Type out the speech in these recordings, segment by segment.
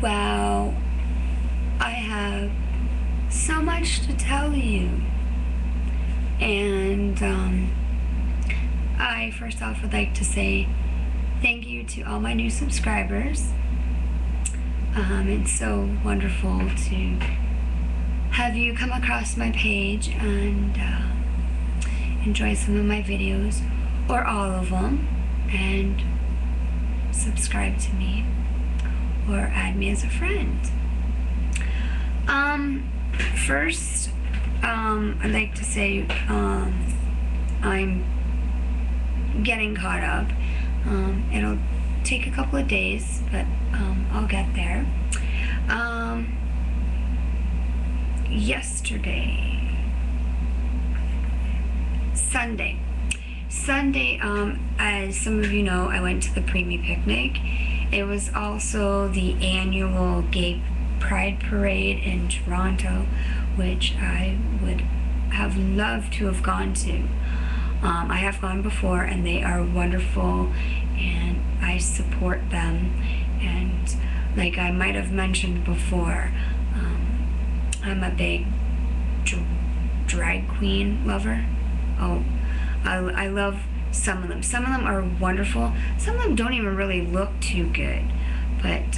Wow, I have so much to tell you. And I first off would like to say thank you to all my new subscribers. It's so wonderful to have you come across my page and enjoy some of my videos, or all of them, and subscribe to me or add me as a friend. First, I'd like to say I'm getting caught up. It'll take a couple of days, but I'll get there. Sunday, as some of you know, I went to the Preemie picnic. It was also the annual Gay Pride Parade in Toronto, which I would have loved to have gone to. I have gone before, and they are wonderful, and I support them. And like I might have mentioned before, I'm a big drag queen lover. Oh, I love some of them. Some of them are wonderful. Some of them don't even really look too good, but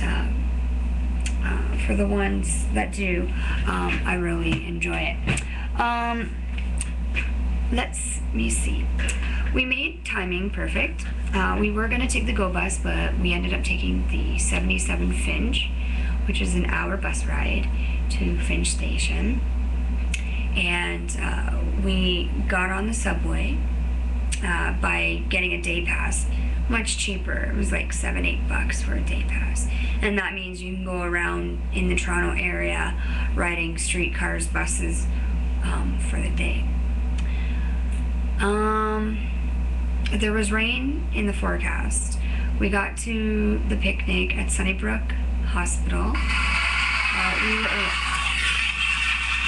for the ones that do, I really enjoy it. Let me see. We made timing perfect. We were going to take the GO bus, but we ended up taking the 77 Finch, which is an hour bus ride to Finch Station. And we got on the subway by getting a day pass. Much cheaper. It was like $7-8 for a day pass. And that means you can go around in the Toronto area riding streetcars, buses for the day. There was rain in the forecast. We got to the picnic at Sunnybrook Hospital.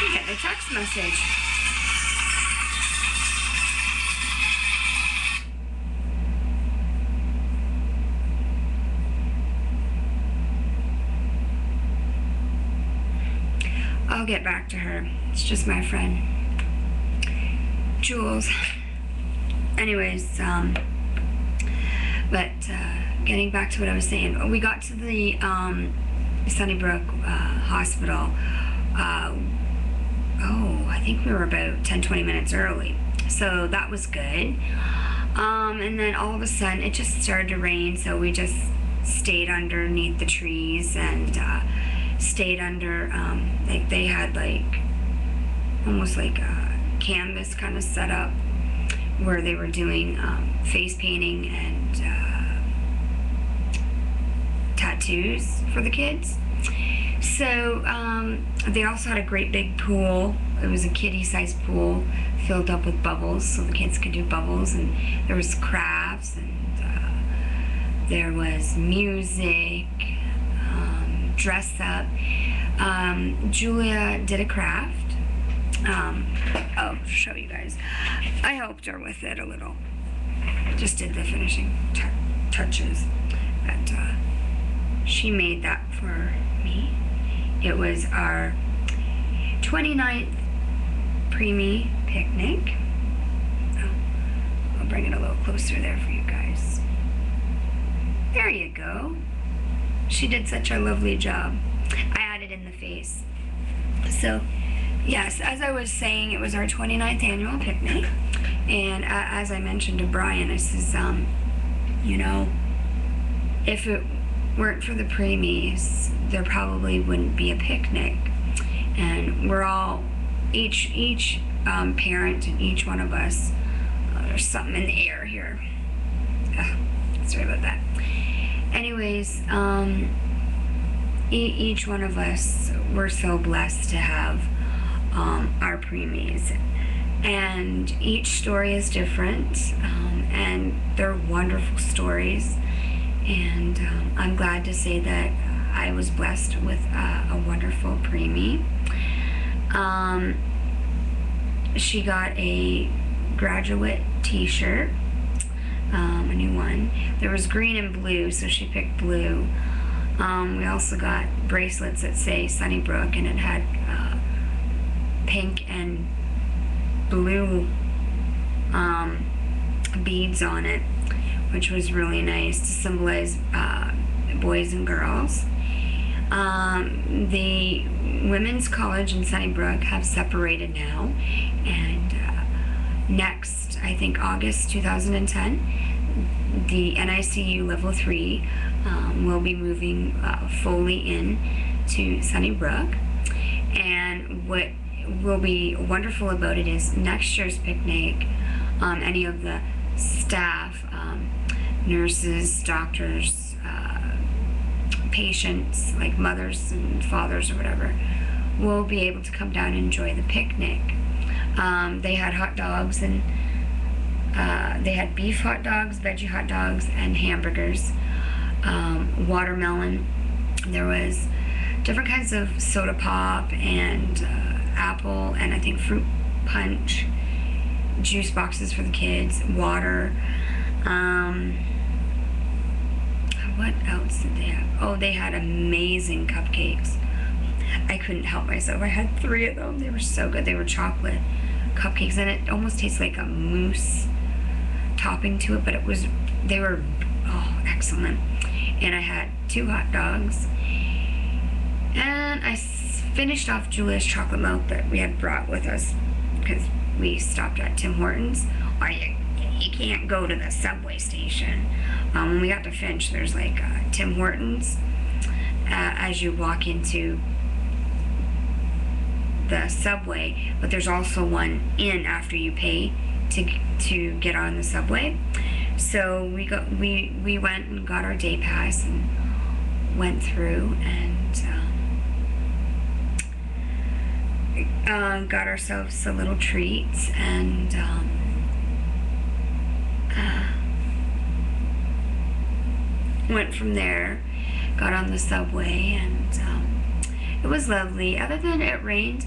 We got a text message. I'll get back to her. It's just my friend, Jules. Anyways, but getting back to what I was saying, we got to the Sunnybrook Hospital. I think we were about 10-20 minutes early, so that was good. And then all of a sudden, it just started to rain, so we just stayed underneath the trees and stayed under, like they had like almost like a canvas kind of set up where they were doing face painting and tattoos for the kids. So they also had a great big pool. It was a kiddie-sized pool filled up with bubbles, so the kids could do bubbles, and there was crafts, and there was music, dress up. Julia did a craft. I'll show you guys. I helped her with it a little. Just did the finishing touches. But she made that for me. It was our 29th Preemie picnic. I'll bring it a little closer there for you guys. There you go. She did such a lovely job. I added in the face. So, yes, as I was saying, it was our 29th annual picnic. And as I mentioned to Brian, I says, you know, if it weren't for the Preemies, there probably wouldn't be a picnic. And we're all, each parent and each one of us, there's something in the air here. Sorry about that. Anyways, each one of us, we're so blessed to have our Preemies. And each story is different, and they're wonderful stories. And I'm glad to say that I was blessed with a wonderful Preemie. She got a graduate t-shirt, a new one. There was green and blue, so she picked blue. We also got bracelets that say Sunnybrook, and it had pink and blue beads on it, which was really nice to symbolize boys and girls. The women's college in Sunnybrook have separated now, and next, I think August 2010, the NICU level 3 will be moving fully in to Sunnybrook. And what will be wonderful about it is next year's picnic, any of the staff, nurses, doctors, patients, like mothers and fathers or whatever, will be able to come down and enjoy the picnic. They had hot dogs, and they had beef hot dogs, veggie hot dogs, and hamburgers, watermelon. There was different kinds of soda pop and apple, and I think fruit punch, juice boxes for the kids, water. What else did they have? Oh, they had amazing cupcakes. I couldn't help myself. I had 3 of them. They were so good. They were chocolate cupcakes, and it almost tastes like a mousse topping to it, but they were excellent. And I had 2 hot dogs, and I finished off Julia's chocolate milk that we had brought with us because we stopped at Tim Hortons. Or you can't go to the subway station. When we got to Finch, there's like Tim Hortons as you walk into the subway, but there's also one in after you pay to get on the subway. So we went and got our day pass and went through and got ourselves a little treat, and went from there, got on the subway, and it was lovely. Other than it rained,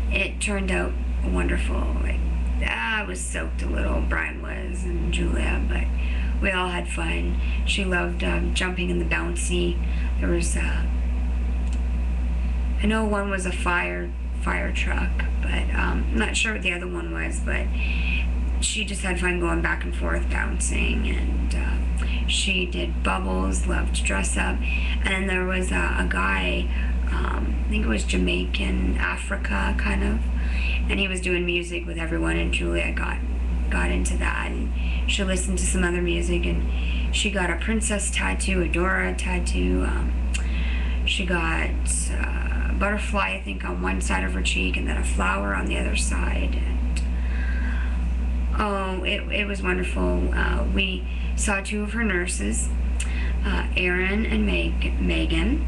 it turned out wonderful. Like, I was soaked a little, Brian was, and Julia, but we all had fun. She loved jumping in the bouncy. There was I know one was a fire truck, but I'm not sure what the other one was, but she just had fun going back and forth bouncing, and she did bubbles, loved to dress up. And then there was a guy, I think it was Jamaican, Africa kind of, and he was doing music with everyone, and Julia got into that, and she listened to some other music, and she got a princess tattoo, a Dora tattoo. She got a butterfly, I think, on one side of her cheek, and then a flower on the other side. And it was wonderful. We saw 2 of her nurses, Erin and Megan.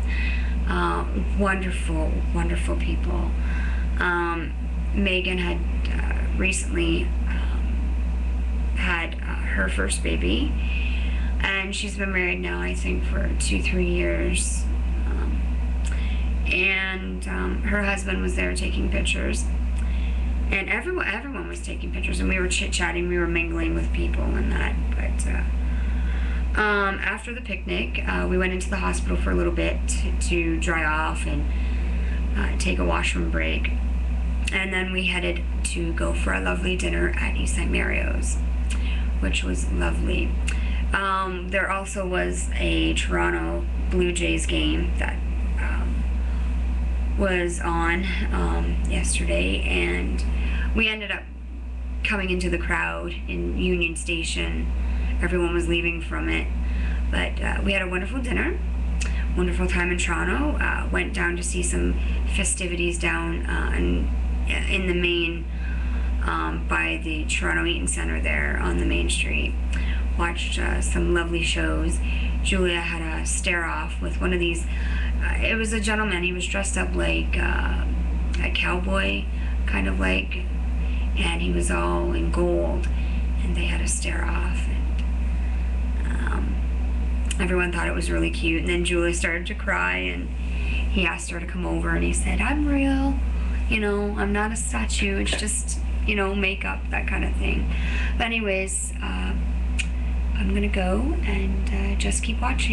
Wonderful, wonderful people. Megan had recently had her first baby, and she's been married now, I think, for 2-3 years. And her husband was there taking pictures. And everyone was taking pictures, and we were chit-chatting, we were mingling with people and that. But after the picnic, we went into the hospital for a little bit to dry off and take a washroom break. And then we headed to go for a lovely dinner at East St. Mario's, which was lovely. There also was a Toronto Blue Jays game that was on yesterday, and we ended up coming into the crowd in Union Station. Everyone was leaving from it, but we had a wonderful dinner, wonderful time in Toronto. Went down to see some festivities down in the main by the Toronto Eaton Centre there on the main street. Watched some lovely shows. Julia had a stare-off with one of these. It was a gentleman. He was dressed up like a cowboy, kind of like, and he was all in gold, and they had a stare-off, and everyone thought it was really cute. And then Julia started to cry, and he asked her to come over, and he said, "I'm real, I'm not a statue, it's just, makeup," that kind of thing. But anyways, I'm gonna go and just keep watching.